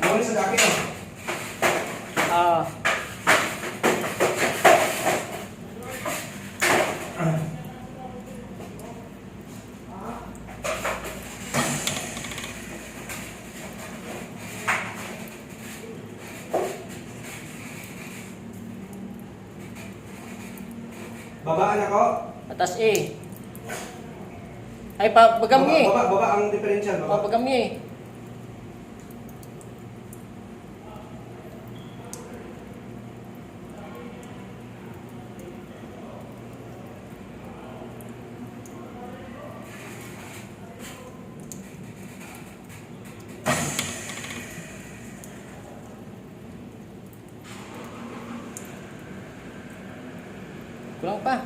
Ano sa daki no? Ah. Babaan ako. Atas eh. Ay, pagami. Baba ang differential. Baba. Pagami. Kulang pa.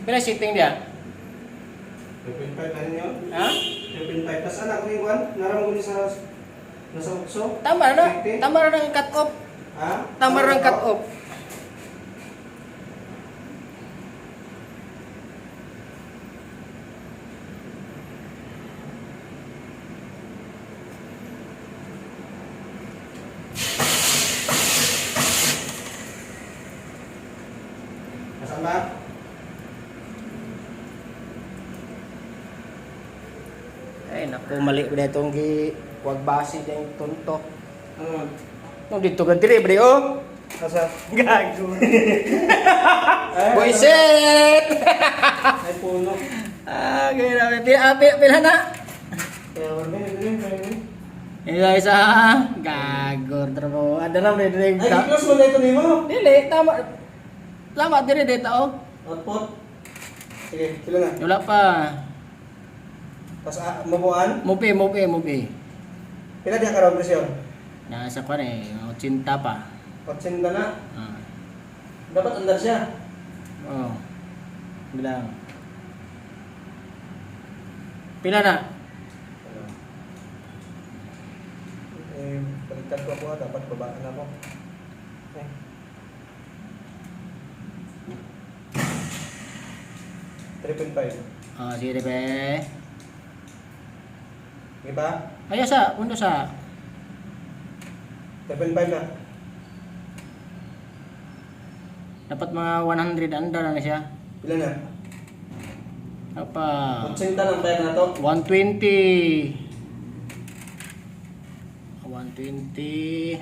Pila sitting dia? 3.5 ano yun? Ha? 3.5. Tas anak ko yung one. Naram ko niya sa nasa ukso. Tama na. 20. Tama na ng cut off. Ha? Tama na ng cut off. Kasama? Ay, naku, mali ba itong wag base din tuntok. Ano? No, dito ka dire, bre, oh. Kasa? Gago. Boyset! Ay puno. Ah, gaya na. Pila na. Kaya wala. Ini isa. Gago. Trabaho. Ada na, bre, dire. Ay, i-close mo na ito nimo. Dili, tama. Tama, dire, dito, oh. Output. Sige, sila na. Wala pa. Tapos mabuhan. Mupi. Pila diya karon presyon? Nasa pa rin, 80 pa. 80 na. Ah. Dapat andar siya. Oh. Bilang. Pila na? Eh, baliktad ko ako, dapat babaan ako. Okay. Oh, sige, be. Di ba? Ayo sa, punto sa. 3.5 na. Dapat mga 100 under na siya. Pila na? Apa? 80 lang bayad na to. 120. 120.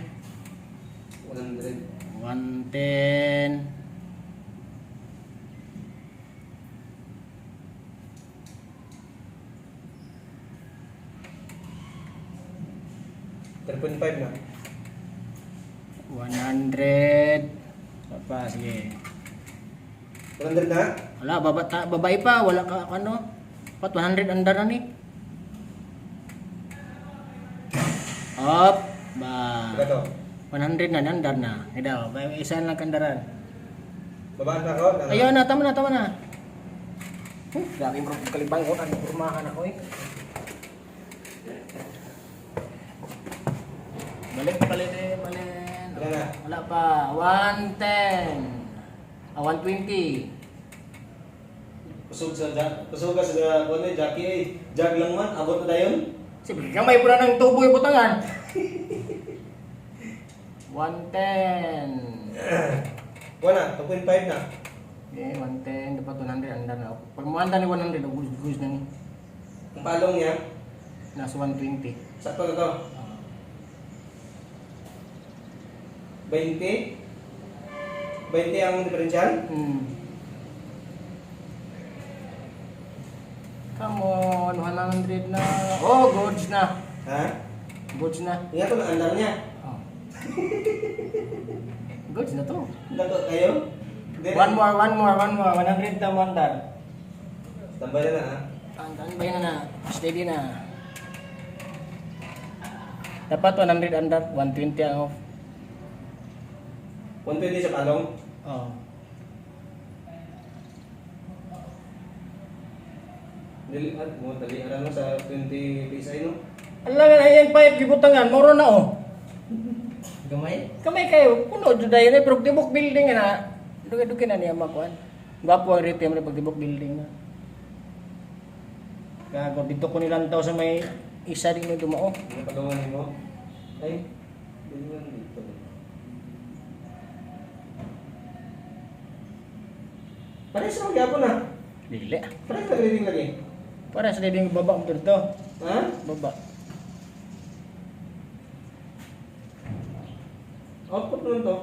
100. 110. $3.5 na. 100. Apa, sige. 100 na? Wala, babae pa. Wala ka, ano? Pat 100 under na ni. Up. Ba. Pila to? 100 na, under na. Hidaw, isa lang kandaran. Babaan pa ako? Ayun na, tama na. Grabe bro, kalibang ko. Ano, kurmahan ako eh. Balik. Wala na. Wala pa. 110. 120. Kusog ka sa kuwan eh, Jackie eh. Jag lang man, abot na dayon. Sige, gamay po na ng tubo yung butangan. 110. Wala, 2.5 na. Okay, 110. Dapat 100. Andar na. Pag muanda ni 100, ubus na ni. Ang palong niya, Nasa 120. sakto na to. 20? 20 ang differential? Come on, 100 na. Oh, goods na. Ha? Goods na. Ingat ko na andar niya. Oh. Goods na to. Dato kayo? One more. 100 na mandar. Tambay na ha? Tambay na. Steady na. Dapat 100 under, 120 ang off. 120 sa palong? Oh. Dali mo sa 20 PSI no? Alam nga yung pipe gibutangan, moro na oh. Gamay? Kamay kayo, puno jud dayon ay pero tibok building na. Dugi-dugi na niya makuan. Gwapo ang rito yung pag tibok building na. Gago dito ko nilantaw sa may isa din yung dumao. Ano pagawain mo? Ay, hindi mo dito. Pares mo gyapon na. Dili. Pares ka reading lagi. Para sa ding baba mo dito. Ha? Baba. Output nun to.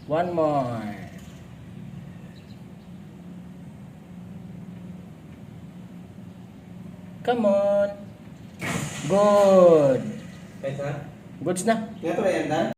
One more. Come on. Good. Kahit na? Goods na. Nga to na yan, Dan?